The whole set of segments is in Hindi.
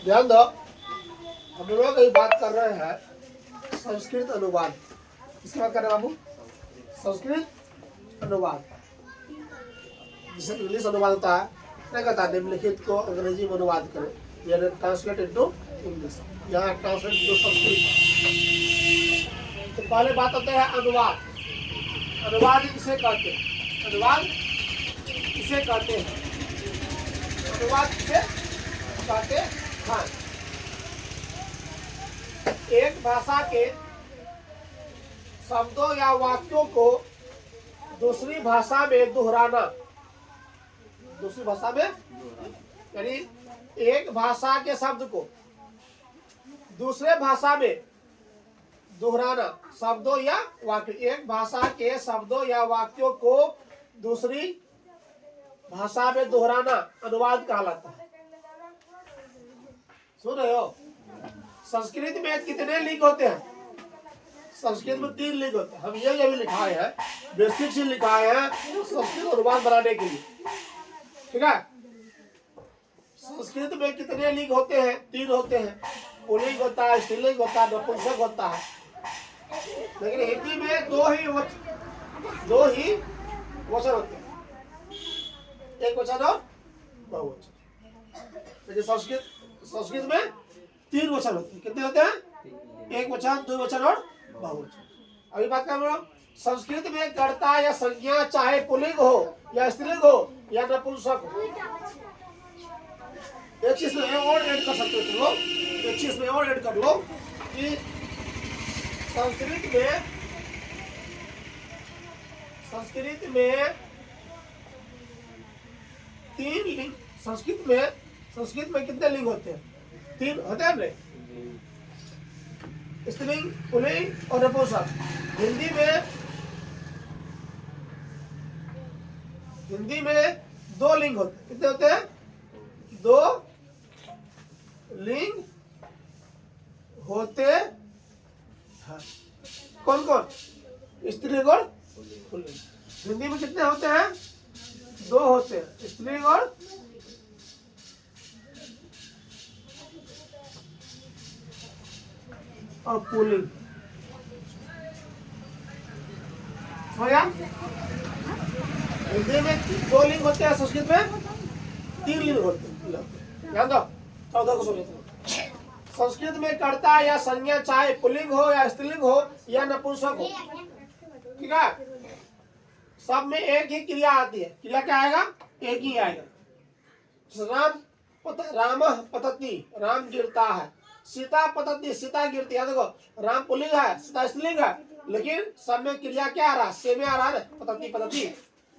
ध्यान दो, हम लोग अभी बात कर रहे हैं संस्कृत अनुवाद। इसके बाद कर रहे हैं बाबू संस्कृत अनुवाद, जिसे इंग्लिश अनुवाद होता है। नहीं कहता निम्नलिखित को अंग्रेजी में अनुवाद करें, यानी ट्रांसलेट इनटू इंग्लिश। यहाँ ट्रांसलेट इनटू संस्कृत। तो पहले बात होता है अनुवाद। अनुवाद किसे कहते हैं? अनुवाद किसे कहते हैं? अनुवाद किसे कहते हैं? हाँ, एक भाषा के शब्दों या वाक्यों को दूसरी भाषा में दोहराना। दूसरी भाषा में यानी एक भाषा के शब्द को दूसरे भाषा में दोहराना। शब्दों या वाक्य, एक भाषा के शब्दों या वाक्यों को दूसरी भाषा में दोहराना अनुवाद कहलाता है। सुन रहे हो? संस्कृत में कितने लिंग होते हैं? संस्कृत में 3 लिंग होते हैं। हम ये भी लिखाए हैं, बेसिक से लिखाए हैं संस्कृत अनुवाद बनाने के लिए। ठीक है? संस्कृत में कितने लिंग होते हैं? 3 होते हैं। पुल्लिंग होता है, स्त्रीलिंग होता है, नपुंसक होता है। लेकिन हिंदी में 2 ही वचन होते हैं, एक वचन और बहुवचन। लेकिन संस्कृत में 3 वचन होते हैं। कितने होते हैं? एक वचन, 2 वचन और बहुवचन। अभी बात कर रहा हूँ संस्कृत में कर्ता या संज्ञा चाहे पुल्लिंग हो या स्त्रीलिंग हो या नपुंसक हो। एक चीज में और ऐड कर सकते हो तुम लोग, एक चीज में और ऐड कर लो कि संस्कृत में 3 लिंग। संस्कृत में कितने लिंग होते हैं? 3 होते हैं ना, स्त्रीलिंग, पुल्लिंग और नपुंसक। हिंदी में 2 लिंग होते हैं। कितने होते हैं? 2 लिंग होते हैं। कौन कौन? स्त्रीलिंग और पुल्लिंग। हिंदी में कितने होते हैं? 2 होते हैं, स्त्रीलिंग और पुल्लिंग। हिंदी में 2 लिंग होते हैं, संस्कृत में 3 लिंग होते हैं। ध्यान दो, 14 को सुनिए। संस्कृत में कर्ता या संज्ञा चाहे पुल्लिंग हो या स्त्रीलिंग हो या नपुंसक हो, ठीक है, सब में एक ही क्रिया आती है। क्रिया क्या आएगा? एक ही आएगा। राम पतति, राम गिरता है। सीता पतति, सीता गिरती है। देखो, राम पुल्लिंग है, सीता स्त्रीलिंग है, लेकिन सब में क्रिया क्या आ रहा है? से में आ रहा है, पतति पतति।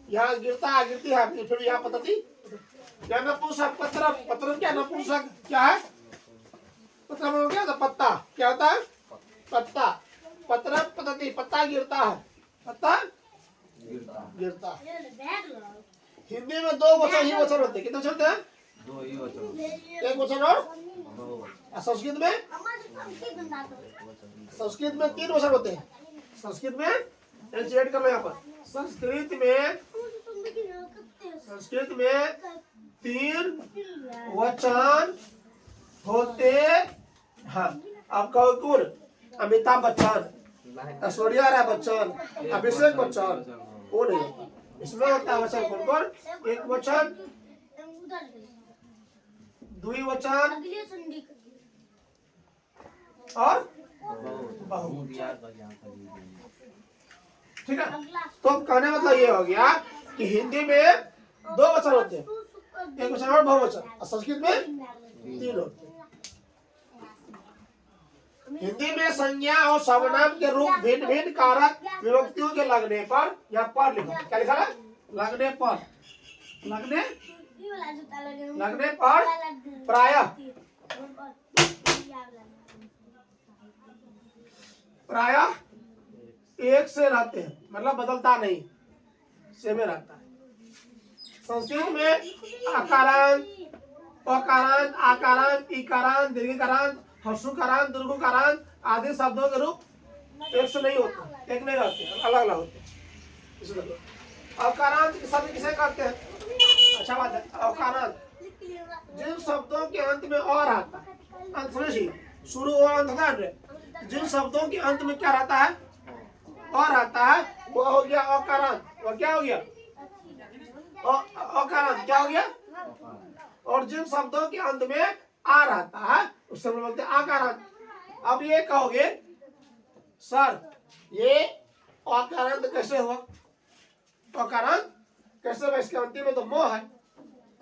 यहाँ गिरता गिरती है, फिर यहाँ पतति। क्या नपुंसक? पत्रम क्या नपुंसक क्या है? पत्रम क्या होता? पत्ता। क्या होता है? पत्ता। पत्रम पतति, पत्ता गिरता है, पत्ता गिरता है। हिंदी में 2 वचन ही वचन होते हैं। कितने वचन होते हैं? 2 ही वचन। एक वचन और संस्कृत में 3 वचन होते हैं। संस्कृत में ऐड कर लो यहाँ पर। संस्कृत में 3 वचन होते हैं। आप कहो कौन? अमिताभ बच्चन, ऐश्वर्या राय बच्चन, अभिषेक बच्चन, वो नहीं होता। इसमें होता है वचन कौन कौन? एक वचन, द्विवचन और बहुवचन। ठीक है? तो कहने मतलब ये हो गया कि हिंदी में 2 वचन होते हैं, एक वचन और बहुवचन, और संस्कृत में 3 होते हैं। हिंदी में संज्ञा और सर्वनाम के रूप भिन्न भिन्न कारक विभक्तियों के लगने पर, यहाँ पर लिखो, क्या लिखा है? लगने पर प्रायः एक से रहते हैं, मतलब बदलता नहीं, से में रहता है। संस्कृत में आकारांत, अकारांत, आकारांत, इकारांत, दीर्घकारांत, ह्रस्वकारांत, दीर्घकारांत आदि शब्दों के रूप एक से नहीं होते, एक नहीं रहते, अलग अलग होते हैं। अकारांत शब्द किसे कहते हैं? अच्छा बात है। अकारांत जिन शब्दों के अंत में और आता है, अंत समझिए, शुरू और अंत होता है। जिन शब्दों के अंत में क्या रहता है, और आता है, वो हो गया अकारांत। वो क्या हो गया, अकारांत। क्या हो गया, और जिन शब्दों के अंत में आ रहता है उससे हम बोलते हैं आकारांत। अब ये कहोगे सर ये अकारांत कैसे हुआ, अकारांत कैसे हुआ, इसके अंतिम में तो मोह है,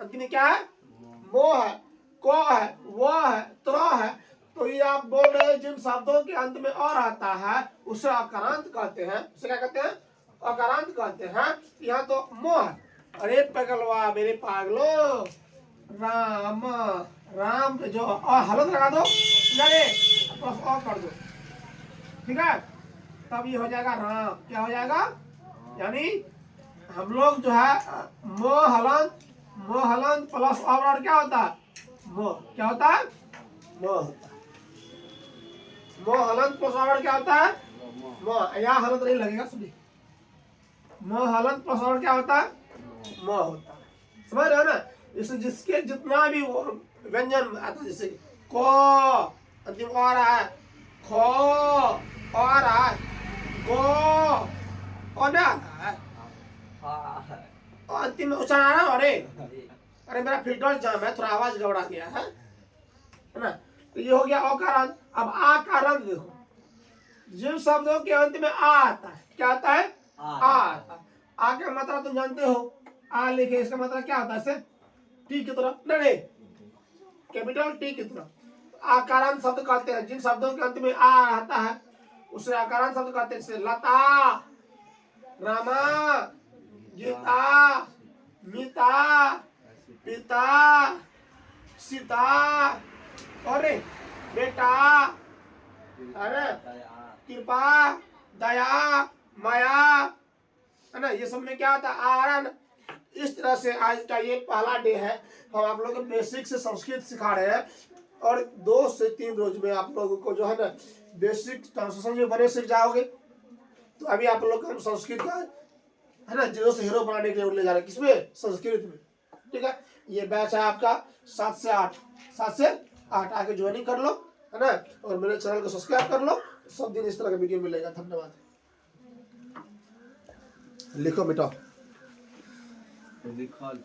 अंतिम में क्या है, मोह है, को है, व है, त्र है। तो ये आप बोल रहे हैं जिन शब्दों के अंत में और आता है उसे अकारांत कहते हैं। उसे क्या कहते हैं, अकारांत कहते हैं। यहाँ तो मोह है। अरे पगलवा मेरे पागलो, राम राम जो हलत लगा दो, कर दो, ठीक है, तब ये हो जाएगा राम। क्या हो जाएगा, यानी हम लोग जो है मोहलन प्लस और क्या होता है, मोह। क्या होता है, मोह होता है। मोहलन प्लस और क्या होता है, मोह। यहाँ हलत नहीं लगेगा, सुनिए, मोहलन प्लस और क्या होता है, मोह होता है। समझ रहे हो ना। जैसे जिसके जितना भी व्यंजन आता है, जैसे को अंतिम और है, खो और है, गो और ना है, और अंतिम में उच्चारण आ रहा है। अरे मेरा फिल्टर जाम है, थोड़ा आवाज गबड़ा गया है ना। तो ये हो गया अकारांत। अब आकारांत देखो, जिन शब्दों के अंत में आ आता है, क्या आता है, आ आता है। आ का मतलब तुम जानते हो, आ लिखे इसका मतलब क्या होता है, ऐसे टी की तरह, नहीं कैपिटल टी की तरह। आकारांत शब्द कहते हैं जिन शब्दों के अंत में आ आता है उसे आकारांत शब्द कहते हैं। जैसे लता, रामा, गीता, मिता, पिता, सीता, और बेटा, अरे कृपा, दया, माया, है ना। ये सब में क्या आता है, आहारण। इस तरह से आज का ये पहला डे है। हम आप लोगों को बेसिक से संस्कृत सिखा रहे हैं, और 2 से 3 रोज में आप लोगों को जो है ना बेसिक ट्रांसलेशन में बने सीख जाओगे। तो अभी आप लोग हम संस्कृत का है ना जीरो से हीरो बनाने के लिए ले जा रहे हैं, किसमें, संस्कृत में, ठीक है। ये बैच है आपका 7 से 8 आके ज्वाइनिंग कर लो, है ना। और मेरे चैनल को सब्सक्राइब कर लो, सब दिन इस तरह का वीडियो मिलेगा। धन्यवाद। लिखो बेटा, लिखल